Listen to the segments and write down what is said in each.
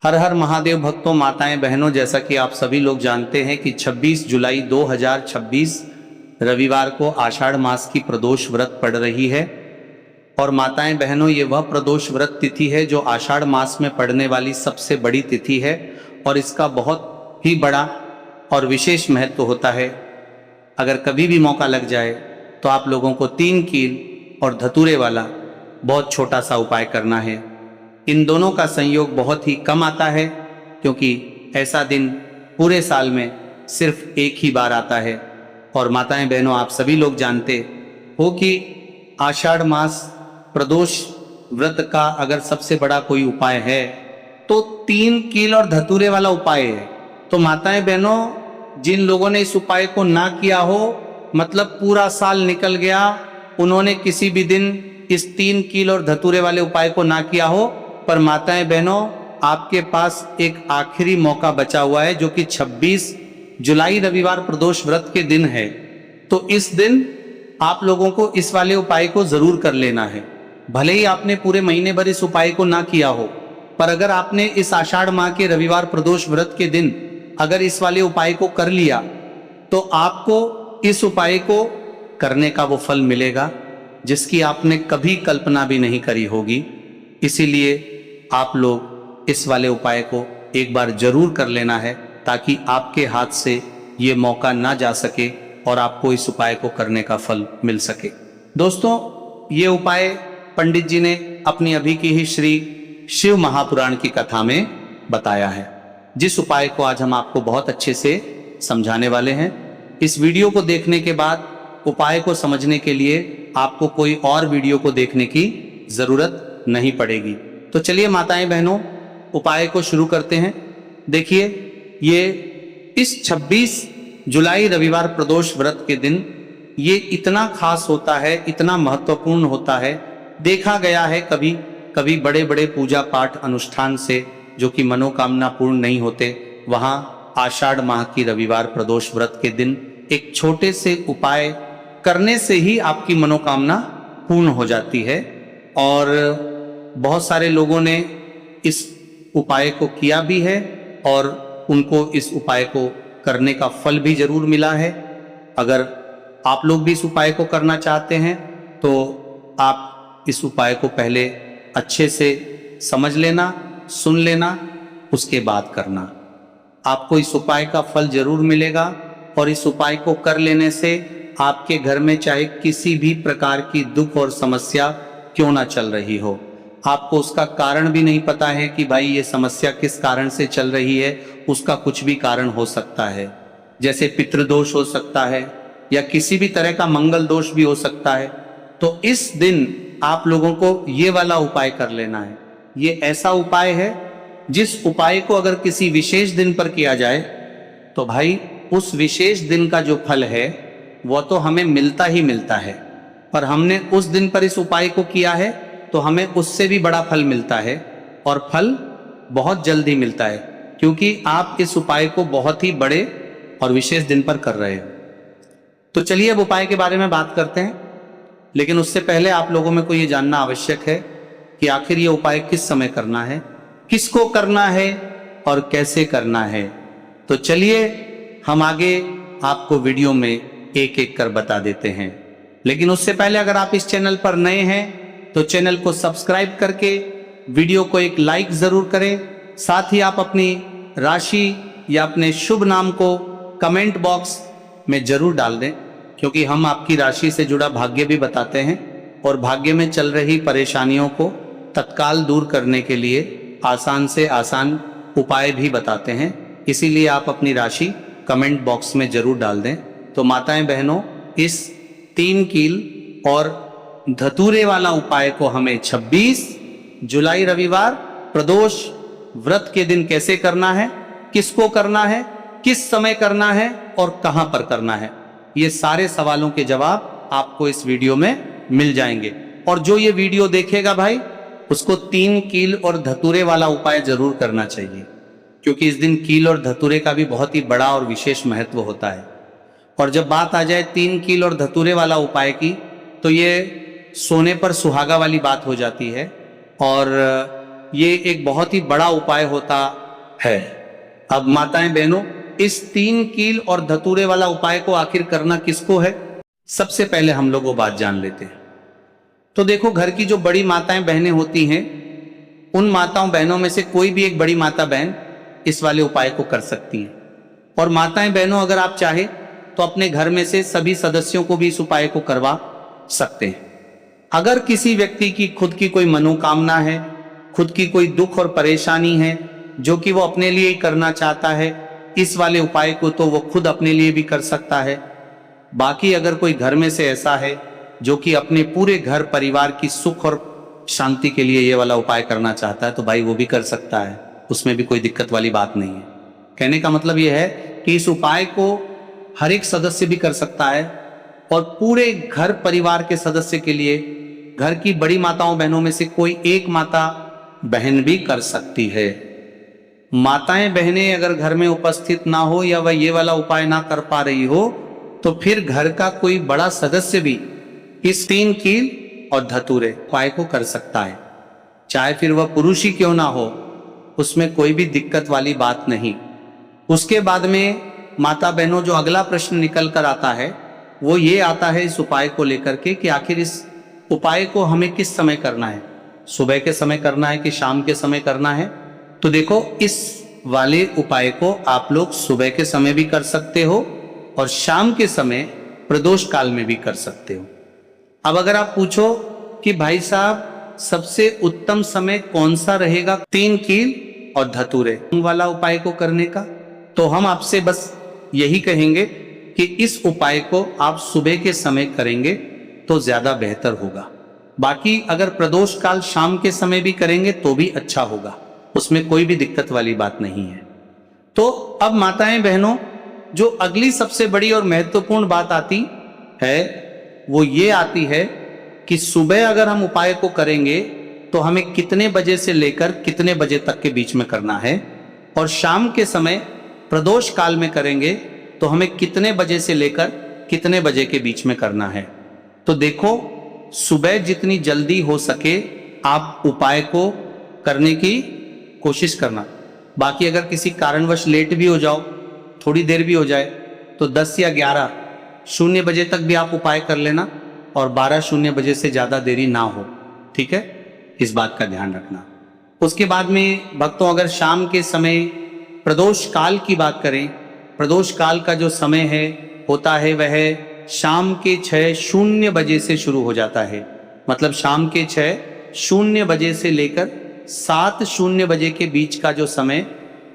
हर हर महादेव भक्तों, माताएं बहनों, जैसा कि आप सभी लोग जानते हैं कि 26 जुलाई 2026 रविवार को आषाढ़ मास की प्रदोष व्रत पड़ रही है। और माताएं बहनों, ये वह प्रदोष व्रत तिथि है जो आषाढ़ मास में पड़ने वाली सबसे बड़ी तिथि है और इसका बहुत ही बड़ा और विशेष महत्व होता है। अगर कभी भी मौका लग जाए तो आप लोगों को 3 कील और धतूरे वाला बहुत छोटा सा उपाय करना है। इन दोनों का संयोग बहुत ही कम आता है क्योंकि ऐसा दिन पूरे साल में सिर्फ एक ही बार आता है। और माताएं बहनों, आप सभी लोग जानते हो कि आषाढ़ मास प्रदोष व्रत का अगर सबसे बड़ा कोई उपाय है तो 3 कील और धतूरे वाला उपाय है। तो माताएं बहनों, जिन लोगों ने इस उपाय को ना किया हो, मतलब पूरा साल निकल गया, उन्होंने किसी भी दिन इस 3 कील और धतूरे वाले उपाय को ना किया हो, पर माताएं बहनों, आपके पास एक आखिरी मौका बचा हुआ है जो कि 26 जुलाई रविवार प्रदोष व्रत के दिन है। तो इस दिन आप लोगों को इस वाले उपाय को जरूर कर लेना है। भले ही आपने पूरे महीने भर इस उपाय को ना किया हो, पर अगर आपने इस आषाढ़ माह के रविवार प्रदोष व्रत के दिन अगर इस वाले उपाय को कर लिया तो आपको इस उपाय को करने का वो फल मिलेगा जिसकी आपने कभी कल्पना भी नहीं करी होगी। इसीलिए आप लोग इस वाले उपाय को एक बार जरूर कर लेना है ताकि आपके हाथ से ये मौका ना जा सके और आपको इस उपाय को करने का फल मिल सके। दोस्तों, ये उपाय पंडित जी ने अपनी अभी की ही श्री शिव महापुराण की कथा में बताया है, जिस उपाय को आज हम आपको बहुत अच्छे से समझाने वाले हैं। इस वीडियो को देखने के बाद उपाय को समझने के लिए आपको कोई और वीडियो को देखने की जरूरत नहीं पड़ेगी। तो चलिए माताएं बहनों, उपाय को शुरू करते हैं। देखिए, ये इस 26 जुलाई रविवार प्रदोष व्रत के दिन ये इतना खास होता है, इतना महत्वपूर्ण होता है। देखा गया है कभी कभी बड़े बड़े पूजा पाठ अनुष्ठान से जो कि मनोकामना पूर्ण नहीं होते, वहां आषाढ़ माह की रविवार प्रदोष व्रत के दिन एक छोटे से उपाय करने से ही आपकी मनोकामना पूर्ण हो जाती है। और बहुत सारे लोगों ने इस उपाय को किया भी है और उनको इस उपाय को करने का फल भी जरूर मिला है। अगर आप लोग भी इस उपाय को करना चाहते हैं तो आप इस उपाय को पहले अच्छे से समझ लेना, सुन लेना, उसके बाद करना। आपको इस उपाय का फल जरूर मिलेगा और इस उपाय को कर लेने से आपके घर में चाहे किसी भी प्रकार की दुख और समस्या क्यों ना चल रही हो, आपको उसका कारण भी नहीं पता है कि भाई ये समस्या किस कारण से चल रही है, उसका कुछ भी कारण हो सकता है। जैसे पितृदोष हो सकता है या किसी भी तरह का मंगल दोष भी हो सकता है। तो इस दिन आप लोगों को ये वाला उपाय कर लेना है। ये ऐसा उपाय है जिस उपाय को अगर किसी विशेष दिन पर किया जाए तो भाई उस विशेष दिन का जो फल है वो तो हमें मिलता ही मिलता है, पर हमने उस दिन पर इस उपाय को किया है तो हमें उससे भी बड़ा फल मिलता है और फल बहुत जल्दी मिलता है क्योंकि आप इस उपाय को बहुत ही बड़े और विशेष दिन पर कर रहे हो। तो चलिए अब उपाय के बारे में बात करते हैं, लेकिन उससे पहले आप लोगों में को ये जानना आवश्यक है कि आखिर ये उपाय किस समय करना है, किसको करना है और कैसे करना है। तो चलिए हम आगे आपको वीडियो में एक एक कर बता देते हैं। लेकिन उससे पहले अगर आप इस चैनल पर नए हैं तो चैनल को सब्सक्राइब करके वीडियो को एक लाइक जरूर करें। साथ ही आप अपनी राशि या अपने शुभ नाम को कमेंट बॉक्स में जरूर डाल दें, क्योंकि हम आपकी राशि से जुड़ा भाग्य भी बताते हैं और भाग्य में चल रही परेशानियों को तत्काल दूर करने के लिए आसान से आसान उपाय भी बताते हैं। इसीलिए आप अपनी राशि कमेंट बॉक्स में जरूर डाल दें। तो माताएं बहनों, इस 3 कील और धतूरे वाला उपाय को हमें 26 जुलाई रविवार प्रदोष व्रत के दिन कैसे करना है, किसको करना है, किस समय करना है और कहां पर करना है, ये सारे सवालों के जवाब आपको इस वीडियो में मिल जाएंगे। और जो ये वीडियो देखेगा भाई, उसको 3 कील और धतूरे वाला उपाय जरूर करना चाहिए, क्योंकि इस दिन कील और धतूरे का भी बहुत ही बड़ा और विशेष महत्व होता है। और जब बात आ जाए 3 कील और धतूरे वाला उपाय की, तो ये सोने पर सुहागा वाली बात हो जाती है। और ये एक बहुत ही बड़ा उपाय होता है। अब माताएं बहनों, इस 3 कील और धतूरे वाला उपाय को आखिर करना किसको है, सबसे पहले हम लोग वो बात जान लेते हैं। तो देखो, घर की जो बड़ी माताएं बहनें होती हैं, उन माताओं बहनों में से कोई भी एक बड़ी माता बहन इस वाले उपाय को कर सकती है। और माताएं बहनों, अगर आप चाहे तो अपने घर में से सभी सदस्यों को भी इस उपाय को करवा सकते हैं। अगर किसी व्यक्ति की खुद की कोई मनोकामना है, खुद की कोई दुख और परेशानी है जो कि वो अपने लिए ही करना चाहता है, इस वाले उपाय को तो वो खुद अपने लिए भी कर सकता है। बाकी अगर कोई घर में से ऐसा है जो कि अपने पूरे घर परिवार की सुख और शांति के लिए ये वाला उपाय करना चाहता है, तो भाई वो भी कर सकता है, उसमें भी कोई दिक्कत वाली बात नहीं है। कहने का मतलब ये है कि इस उपाय को हर एक सदस्य भी कर सकता है और पूरे घर परिवार के सदस्य के लिए घर की बड़ी माताओं बहनों में से कोई एक माता बहन भी कर सकती है। माताएं बहनें अगर घर में उपस्थित ना हो या वह ये वाला उपाय ना कर पा रही हो, तो फिर घर का कोई बड़ा सदस्य भी इस 3 कील और धतूरे उपाय को कर सकता है, चाहे फिर वह पुरुष ही क्यों ना हो, उसमें कोई भी दिक्कत वाली बात नहीं। उसके बाद में माता बहनों, जो अगला प्रश्न निकल कर आता है वो ये आता है इस उपाय को लेकर के कि आखिर इस उपाय को हमें किस समय करना है, सुबह के समय करना है कि शाम के समय करना है। तो देखो, इस वाले उपाय को आप लोग सुबह के समय भी कर सकते हो और शाम के समय प्रदोष काल में भी कर सकते हो। अब अगर आप पूछो कि भाई साहब सबसे उत्तम समय कौन सा रहेगा 3 कील और धतूरे वाला उपाय को करने का, तो हम आपसे बस यही कहेंगे कि इस उपाय को आप सुबह के समय करेंगे तो ज्यादा बेहतर होगा। बाकी अगर प्रदोष काल शाम के समय भी करेंगे तो भी अच्छा होगा, उसमें कोई भी दिक्कत वाली बात नहीं है। तो अब माताएं बहनों, जो अगली सबसे बड़ी और महत्वपूर्ण बात आती है वो ये आती है कि सुबह अगर हम उपाय को करेंगे तो हमें कितने बजे से लेकर कितने बजे तक के बीच में करना है, और शाम के समय प्रदोष काल में करेंगे तो हमें कितने बजे से लेकर कितने बजे के बीच में करना है। तो देखो, सुबह जितनी जल्दी हो सके आप उपाय को करने की कोशिश करना। बाकी अगर किसी कारणवश लेट भी हो जाओ, थोड़ी देर भी हो जाए, तो 10 या 11:00 बजे तक भी आप उपाय कर लेना और 12:00 बजे से ज्यादा देरी ना हो, ठीक है, इस बात का ध्यान रखना। उसके बाद में भक्तों, अगर शाम के समय प्रदोष काल की बात करें, प्रदोष काल का जो समय है होता है वह शाम के 6:00 बजे से शुरू हो जाता है। मतलब शाम के 6:00 बजे से लेकर 7:00 बजे के बीच का जो समय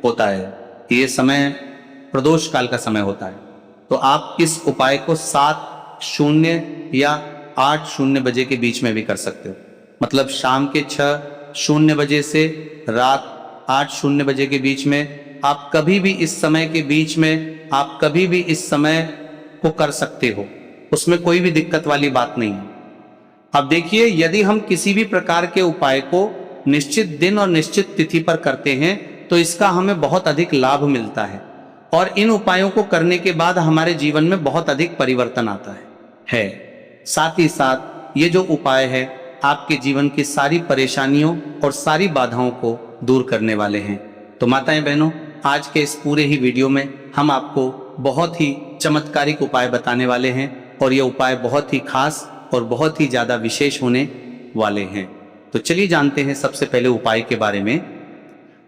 होता है, ये समय प्रदोष काल का समय होता है। तो आप इस उपाय को 7:00 या 8:00 बजे के बीच में भी कर सकते हो। मतलब शाम के 6:00 बजे से रात 8:00 बजे के बीच में आप कभी भी इस समय के बीच में आप कभी भी इस समय को कर सकते हो, उसमें कोई भी दिक्कत वाली बात नहीं है। अब देखिए, यदि हम किसी भी प्रकार के उपाय को निश्चित दिन और निश्चित तिथि पर करते हैं तो इसका हमें बहुत अधिक लाभ मिलता है और इन उपायों को करने के बाद हमारे जीवन में बहुत अधिक परिवर्तन आता है। साथ ही साथ ये जो उपाय है आपके जीवन की सारी परेशानियों और सारी बाधाओं को दूर करने वाले हैं। तो माताएं बहनों, आज के इस पूरे ही वीडियो में हम आपको बहुत ही चमत्कारिक उपाय बताने वाले हैं और ये उपाय बहुत ही खास और बहुत ही ज्यादा विशेष होने वाले हैं। तो चलिए जानते हैं सबसे पहले उपाय के बारे में।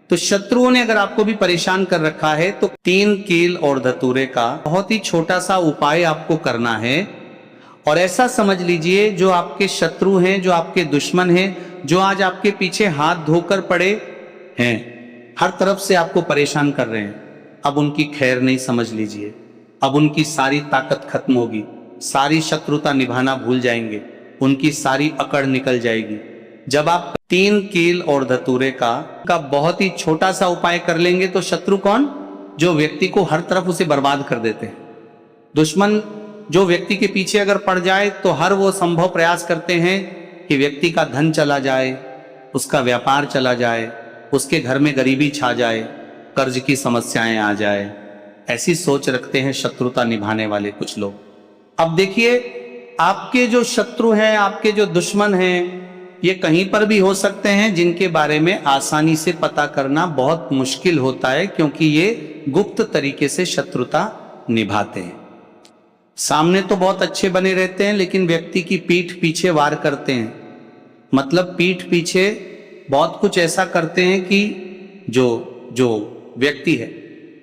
तो शत्रुओं ने अगर आपको भी परेशान कर रखा है तो 3 कील और धतूरे का बहुत ही छोटा सा उपाय आपको करना है। और ऐसा समझ लीजिए, जो आपके शत्रु हैं, जो आपके दुश्मन हैं, जो आज आपके पीछे हाथ धोकर पड़े हैं, हर तरफ से आपको परेशान कर रहे हैं, अब उनकी खैर नहीं समझ लीजिए। अब उनकी सारी ताकत खत्म होगी, सारी शत्रुता निभाना भूल जाएंगे, उनकी सारी अकड़ निकल जाएगी जब आप 3 कील और धतूरे का बहुत ही छोटा सा उपाय कर लेंगे। तो शत्रु कौन? जो व्यक्ति को हर तरफ उसे बर्बाद कर देते हैं। दुश्मन जो व्यक्ति के पीछे अगर पड़ जाए तो हर वो संभव प्रयास करते हैं कि व्यक्ति का धन चला जाए, उसका व्यापार चला जाए, उसके घर में गरीबी छा जाए, कर्ज की समस्याएं आ जाए। ऐसी सोच रखते हैं शत्रुता निभाने वाले कुछ लोग। अब देखिए, आपके जो शत्रु हैं, आपके जो दुश्मन हैं, ये कहीं पर भी हो सकते हैं, जिनके बारे में आसानी से पता करना बहुत मुश्किल होता है, क्योंकि ये गुप्त तरीके से शत्रुता निभाते हैं। सामने तो बहुत अच्छे बने रहते हैं, लेकिन व्यक्ति की पीठ पीछे वार करते हैं। मतलब पीठ पीछे बहुत कुछ ऐसा करते हैं कि जो व्यक्ति है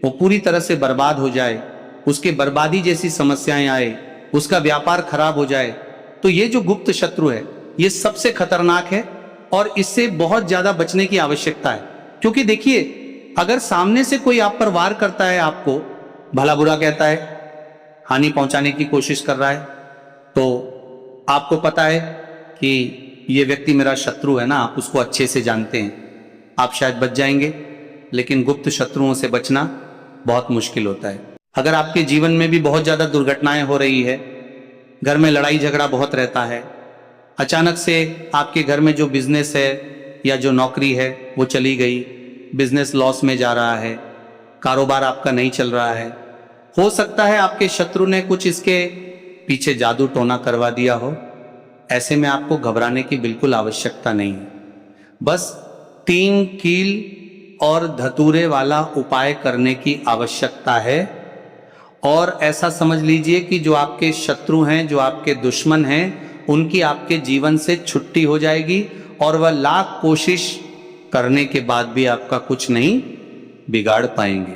वो पूरी तरह से बर्बाद हो जाए, उसके बर्बादी जैसी समस्याएं आए, उसका व्यापार खराब हो जाए। तो ये जो गुप्त शत्रु है ये सबसे खतरनाक है और इससे बहुत ज्यादा बचने की आवश्यकता है। क्योंकि देखिए, अगर सामने से कोई आप पर वार करता है, आपको भला बुरा कहता है, हानि पहुंचाने की कोशिश कर रहा है, तो आपको पता है कि ये व्यक्ति मेरा शत्रु है ना, आप उसको अच्छे से जानते हैं, आप शायद बच जाएंगे। लेकिन गुप्त शत्रुओं से बचना बहुत मुश्किल होता है। अगर आपके जीवन में भी बहुत ज्यादा दुर्घटनाएं हो रही है, घर में लड़ाई झगड़ा बहुत रहता है, अचानक से आपके घर में जो बिजनेस है या जो नौकरी है वो चली गई, बिजनेस लॉस में जा रहा है, कारोबार आपका नहीं चल रहा है, हो सकता है आपके शत्रु ने कुछ इसके पीछे जादू टोना करवा दिया हो। ऐसे में आपको घबराने की बिल्कुल आवश्यकता नहीं है। बस 3 कील और धतूरे वाला उपाय करने की आवश्यकता है। और ऐसा समझ लीजिए कि जो आपके शत्रु हैं, जो आपके दुश्मन हैं, उनकी आपके जीवन से छुट्टी हो जाएगी और वह लाख कोशिश करने के बाद भी आपका कुछ नहीं बिगाड़ पाएंगे।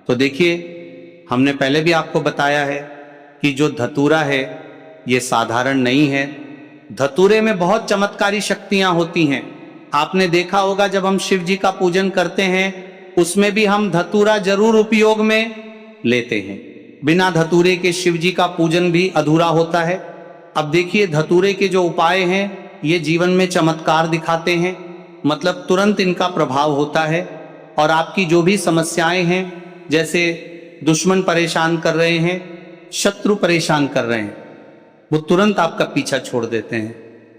तो देखिए, हमने पहले भी आपको बताया है कि जो धतूरा है ये साधारण नहीं है। धतूरे में बहुत चमत्कारी शक्तियां होती हैं। आपने देखा होगा, जब हम शिव जी का पूजन करते हैं उसमें भी हम धतूरा जरूर उपयोग में लेते हैं। बिना धतूरे के शिव जी का पूजन भी अधूरा होता है। अब देखिए, धतूरे के जो उपाय हैं ये जीवन में चमत्कार दिखाते हैं, मतलब तुरंत इनका प्रभाव होता है और आपकी जो भी समस्याएं हैं, जैसे दुश्मन परेशान कर रहे हैं, शत्रु परेशान कर रहे हैं, वो तुरंत आपका पीछा छोड़ देते हैं,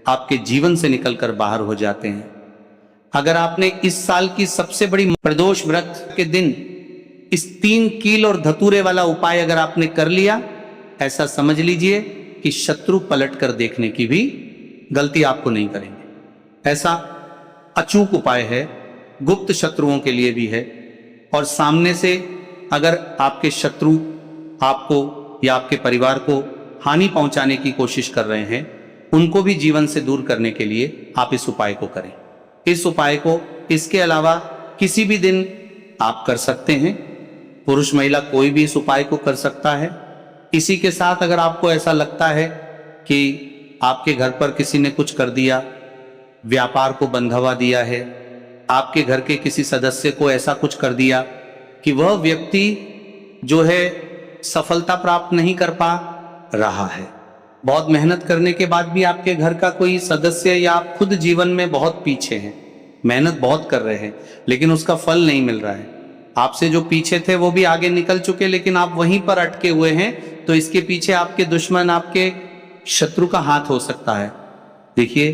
आपके जीवन से निकलकर बाहर हो जाते हैं। अगर आपने इस साल की सबसे बड़ी प्रदोष व्रत के दिन इस 3 कील और धतूरे वाला उपाय अगर आपने कर लिया, ऐसा समझ लीजिए कि शत्रु पलट कर देखने की भी गलती आपको नहीं करेंगे। ऐसा अचूक उपाय है, गुप्त शत्रुओं के लिए भी है। और सामने से अगर आपके शत्रु आपको या आपके परिवार को हानि पहुंचाने की कोशिश कर रहे हैं, उनको भी जीवन से दूर करने के लिए आप इस उपाय को करें। इस उपाय को इसके अलावा किसी भी दिन आप कर सकते हैं। पुरुष महिला कोई भी इस उपाय को कर सकता है। इसी के साथ अगर आपको ऐसा लगता है कि आपके घर पर किसी ने कुछ कर दिया, व्यापार को बंधवा दिया है, आपके घर के किसी सदस्य को ऐसा कुछ कर दिया कि वह व्यक्ति जो है सफलता प्राप्त नहीं कर पा रहा है, बहुत मेहनत करने के बाद भी आपके घर का कोई सदस्य या आप खुद जीवन में बहुत पीछे हैं, मेहनत बहुत कर रहे हैं लेकिन उसका फल नहीं मिल रहा है, आपसे जो पीछे थे वो भी आगे निकल चुके लेकिन आप वहीं पर अटके हुए हैं, तो इसके पीछे आपके दुश्मन, आपके शत्रु का हाथ हो सकता है। देखिए,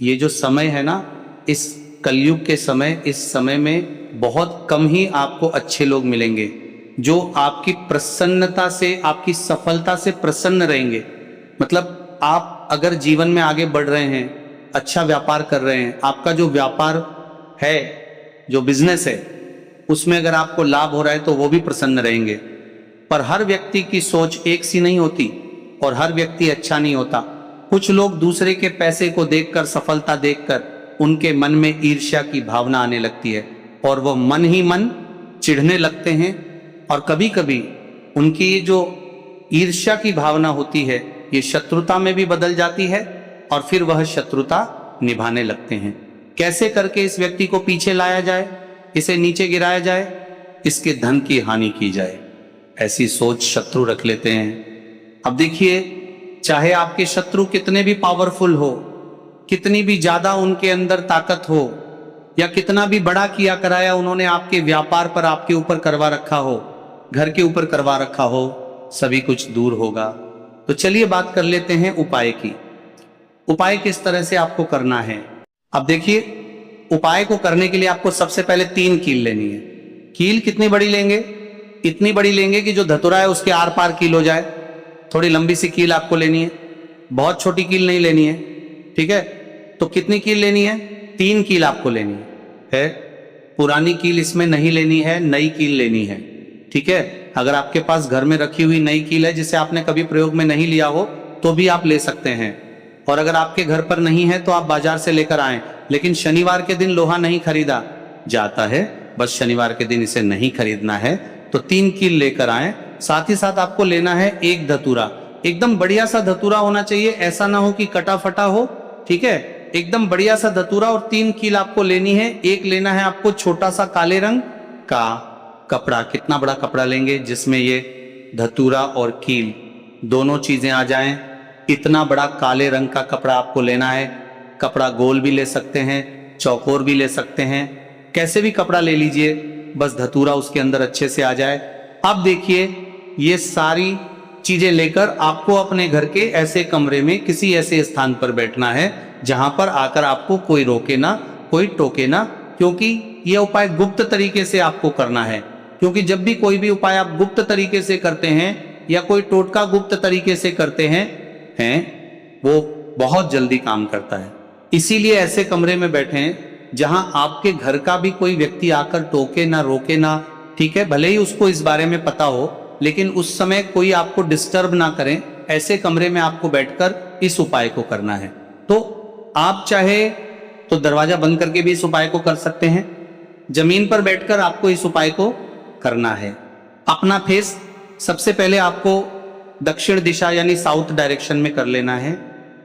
ये जो समय है ना, इस कलयुग के समय, इस समय में बहुत कम ही आपको अच्छे लोग मिलेंगे जो आपकी प्रसन्नता से, आपकी सफलता से प्रसन्न रहेंगे। मतलब आप अगर जीवन में आगे बढ़ रहे हैं, अच्छा व्यापार कर रहे हैं, आपका जो व्यापार है, जो बिजनेस है, उसमें अगर आपको लाभ हो रहा है तो वो भी प्रसन्न रहेंगे। पर हर व्यक्ति की सोच एक सी नहीं होती और हर व्यक्ति अच्छा नहीं होता। कुछ लोग दूसरे के पैसे को देखकर, सफलता देखकर उनके मन में ईर्ष्या की भावना आने लगती है और वो मन ही मन चिढ़ने लगते हैं और कभी कभी उनकी ये जो ईर्ष्या की भावना होती है ये शत्रुता में भी बदल जाती है और फिर वह शत्रुता निभाने लगते हैं। कैसे करके इस व्यक्ति को पीछे लाया जाए, इसे नीचे गिराया जाए, इसके धन की हानि की जाए, ऐसी सोच शत्रु रख लेते हैं। अब देखिए, चाहे आपके शत्रु कितने भी पावरफुल हो, कितनी भी ज्यादा उनके अंदर ताकत हो, या कितना भी बड़ा किया कराया उन्होंने आपके व्यापार पर, आपके ऊपर करवा रखा हो, घर के ऊपर करवा रखा हो, सभी कुछ दूर होगा। तो चलिए बात कर लेते हैं उपाय की। उपाय किस तरह से आपको करना है। अब देखिए, उपाय को करने के लिए आपको सबसे पहले 3 कील लेनी है। कील कितनी बड़ी लेंगे? इतनी बड़ी लेंगे कि जो धतुरा है उसके आर पार कील हो जाए। थोड़ी लंबी सी कील आपको लेनी है, बहुत छोटी कील नहीं लेनी है, ठीक है। तो कितनी कील लेनी है? 3 कील आपको लेनी है। पुरानी कील इसमें नहीं लेनी है, नई कील लेनी है। ठीक है, अगर आपके पास घर में रखी हुई नई कील है जिसे आपने कभी प्रयोग में नहीं लिया हो तो भी आप ले सकते हैं, और अगर आपके घर पर नहीं है तो आप बाजार से लेकर आए। लेकिन शनिवार के दिन लोहा नहीं खरीदा जाता है, बस शनिवार के दिन इसे नहीं खरीदना है, तो 3 कील लेकर आए। साथ ही साथ आपको लेना है एक धतूरा, एकदम बढ़िया सा धतूरा होना चाहिए, ऐसा ना हो कि कटा फटा हो। ठीक है, एकदम बढ़िया सा धतूरा, और 3 कील आपको लेनी है। एक लेना है आपको छोटा सा काले रंग का कपड़ा। कितना बड़ा कपड़ा लेंगे जिसमें ये धतूरा और कील दोनों चीजें आ जाएं? इतना बड़ा काले रंग का कपड़ा आपको लेना है। कपड़ा गोल भी ले सकते हैं, चौकोर भी ले सकते हैं, कैसे भी कपड़ा ले लीजिए, बस धतूरा उसके अंदर अच्छे से आ जाए। अब देखिए, ये सारी चीजें लेकर आपको अपने घर के ऐसे कमरे में किसी ऐसे स्थान पर बैठना है जहां पर आकर आपको कोई रोके ना, कोई टोके ना, क्योंकि यह उपाय गुप्त तरीके से आपको करना है। क्योंकि जब भी कोई भी उपाय आप गुप्त तरीके से करते हैं या कोई टोटका गुप्त तरीके से करते हैं वो बहुत जल्दी काम करता है। इसीलिए ऐसे कमरे में बैठें जहां आपके घर का भी कोई व्यक्ति आकर टोके ना, रोके ना। ठीक है, भले ही उसको इस बारे में पता हो, लेकिन उस समय कोई आपको डिस्टर्ब ना करें। ऐसे कमरे में आपको बैठकर इस उपाय को करना है। तो आप चाहे तो दरवाजा बंद करके भी इस उपाय को कर सकते हैं। जमीन पर बैठकर आपको इस उपाय को करना है। अपना फेस सबसे पहले आपको दक्षिण दिशा यानी साउथ डायरेक्शन में कर लेना है।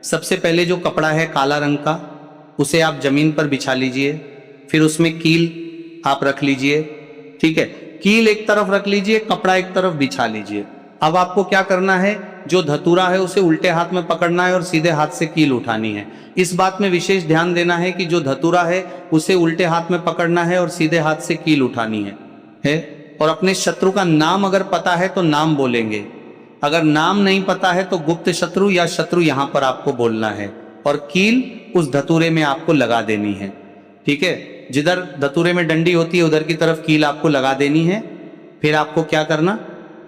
सबसे पहले जो कपड़ा है काला रंग का, उसे आप जमीन पर बिछा लीजिए। फिर उसमें कील आप रख लीजिए। ठीक है, कील एक तरफ रख लीजिए, कपड़ा एक तरफ बिछा लीजिए। अब आपको क्या करना है, जो धतूरा है उसे उल्टे हाथ में पकड़ना है और सीधे हाथ से कील उठानी है। इस बात में विशेष ध्यान देना है कि जो धतूरा है उसे उल्टे हाथ में पकड़ना है और सीधे हाथ से कील उठानी है। और अपने शत्रु का नाम अगर पता है तो नाम बोलेंगे, अगर नाम नहीं पता है तो गुप्त शत्रु या शत्रु यहां पर आपको बोलना है, और कील उस धतूरे में आपको लगा देनी है। ठीक है, जिधर धतूरे में डंडी होती है उधर की तरफ कील आपको लगा देनी है। फिर आपको क्या करना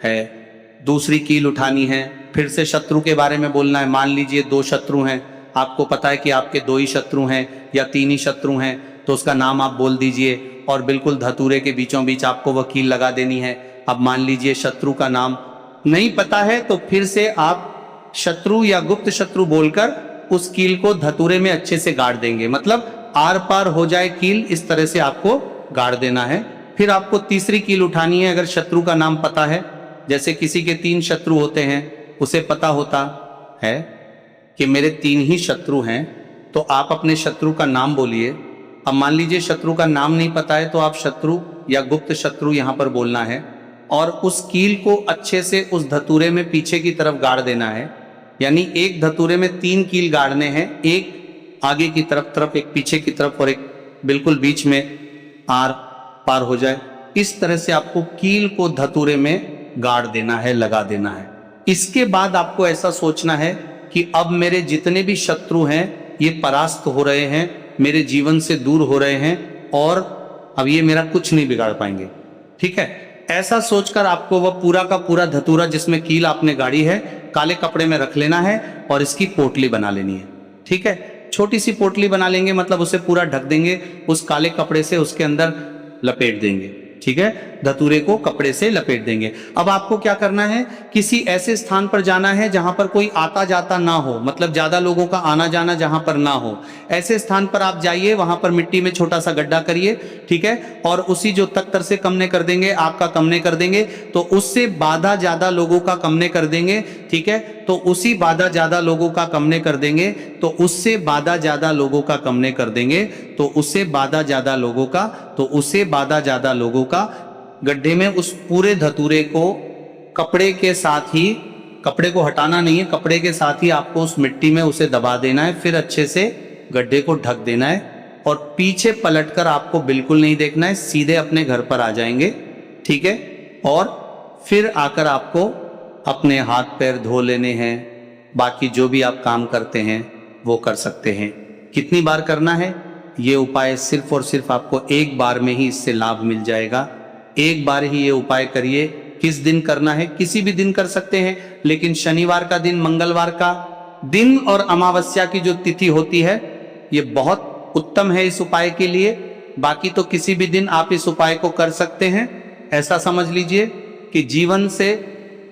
है, दूसरी कील उठानी है, फिर से शत्रु के बारे में बोलना है। मान लीजिए 2 शत्रु हैं, आपको पता है कि आपके 2 ही शत्रु हैं या 3 ही शत्रु हैं, तो उसका नाम आप बोल दीजिए और बिल्कुल धतूरे के बीचों बीच आपको वह कील लगा देनी है। अब मान लीजिए शत्रु का नाम नहीं पता है तो फिर से आप शत्रु या गुप्त शत्रु बोलकर उस कील को धतूरे में अच्छे से गाड़ देंगे, मतलब आर पार हो जाए कील, इस तरह से आपको गाड़ देना है। फिर आपको तीसरी कील उठानी है। अगर शत्रु का नाम पता है, जैसे किसी के 3 शत्रु होते हैं, उसे पता होता है कि मेरे 3 ही शत्रु हैं, तो आप अपने शत्रु का नाम बोलिए। अब मान लीजिए शत्रु का नाम नहीं पता है तो आप शत्रु या गुप्त शत्रु यहां पर बोलना है और उस कील को अच्छे से उस धतूरे में पीछे की तरफ गाड़ देना है। यानी एक धतूरे में 3 कील गाड़ने हैं, एक आगे की तरफ, एक पीछे की तरफ और एक बिल्कुल बीच में आर पार हो जाए। इस तरह से आपको कील को धतूरे में गाड़ देना है, लगा देना है। इसके बाद आपको ऐसा सोचना है कि अब मेरे जितने भी शत्रु हैं ये परास्त हो रहे हैं, मेरे जीवन से दूर हो रहे हैं और अब ये मेरा कुछ नहीं बिगाड़ पाएंगे। ठीक है, ऐसा सोचकर आपको वह पूरा का पूरा धतूरा जिसमें कील आपने गाड़ी है काले कपड़े में रख लेना है और इसकी पोटली बना लेनी है। ठीक है, छोटी सी पोटली बना लेंगे, मतलब उसे पूरा ढक देंगे, उस काले कपड़े से उसके अंदर लपेट देंगे। ठीक है, धतूरे को कपड़े से लपेट देंगे। अब आपको क्या करना है, किसी ऐसे स्थान पर जाना है जहां पर कोई आता जाता ना हो, मतलब ज्यादा लोगों का आना जाना जहां पर ना हो। ऐसे स्थान पर आप जाइए, वहां पर मिट्टी में छोटा सा गड्ढा करिए। ठीक है, और उसी जो तख्तर से कमने कर देंगे, आपका कमने कर देंगे, तो उससे बाधा ज्यादा लोगों का कमने कर देंगे। ठीक है, तो उसी बाधा ज्यादा लोगों का कमने कर देंगे, तो उससे बाधा ज्यादा लोगों का कमने कर देंगे, तो उससे बाधा ज्यादा लोगों का, तो उससे बाधा ज्यादा लोगों का गड्ढे में उस पूरे धतूरे को कपड़े के साथ ही, कपड़े को हटाना नहीं है, कपड़े के साथ ही आपको उस मिट्टी में उसे दबा देना है। फिर अच्छे से गड्ढे को ढक देना है और पीछे पलटकर आपको बिल्कुल नहीं देखना है, सीधे अपने घर पर आ जाएंगे। ठीक है, और फिर आकर आपको अपने हाथ पैर धो लेने हैं, बाकी जो भी आप काम करते हैं वो कर सकते हैं। कितनी बार करना है ये उपाय? सिर्फ और सिर्फ आपको एक बार में ही इससे लाभ मिल जाएगा। एक बार ही ये उपाय करिए। किस दिन करना है? किसी भी दिन कर सकते हैं, लेकिन शनिवार का दिन, मंगलवार का दिन और अमावस्या की जो तिथि होती है ये बहुत उत्तम है इस उपाय के लिए। बाकी तो किसी भी दिन आप इस उपाय को कर सकते हैं। ऐसा समझ लीजिए कि जीवन से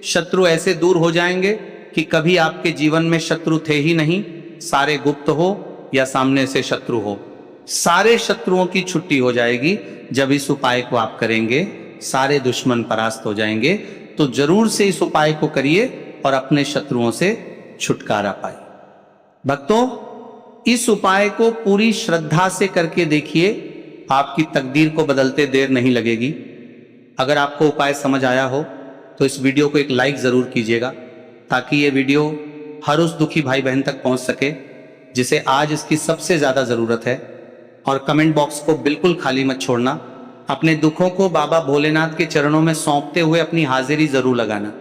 शत्रु ऐसे दूर हो जाएंगे कि कभी आपके जीवन में शत्रु थे ही नहीं, सारे गुप्त हो या सामने से शत्रु हो, सारे शत्रुओं की छुट्टी हो जाएगी जब इस उपाय को आप करेंगे। सारे दुश्मन परास्त हो जाएंगे। तो जरूर से इस उपाय को करिए और अपने शत्रुओं से छुटकारा पाइए। भक्तों, इस उपाय को पूरी श्रद्धा से करके देखिए, आपकी तकदीर को बदलते देर नहीं लगेगी। अगर आपको उपाय समझ आया हो तो इस वीडियो को एक लाइक जरूर कीजिएगा, ताकि ये वीडियो हर उस दुखी भाई बहन तक पहुंच सके जिसे आज इसकी सबसे ज्यादा जरूरत है। और कमेंट बॉक्स को बिल्कुल खाली मत छोड़ना। अपने दुखों को बाबा भोलेनाथ के चरणों में सौंपते हुए अपनी हाजिरी जरूर लगाना।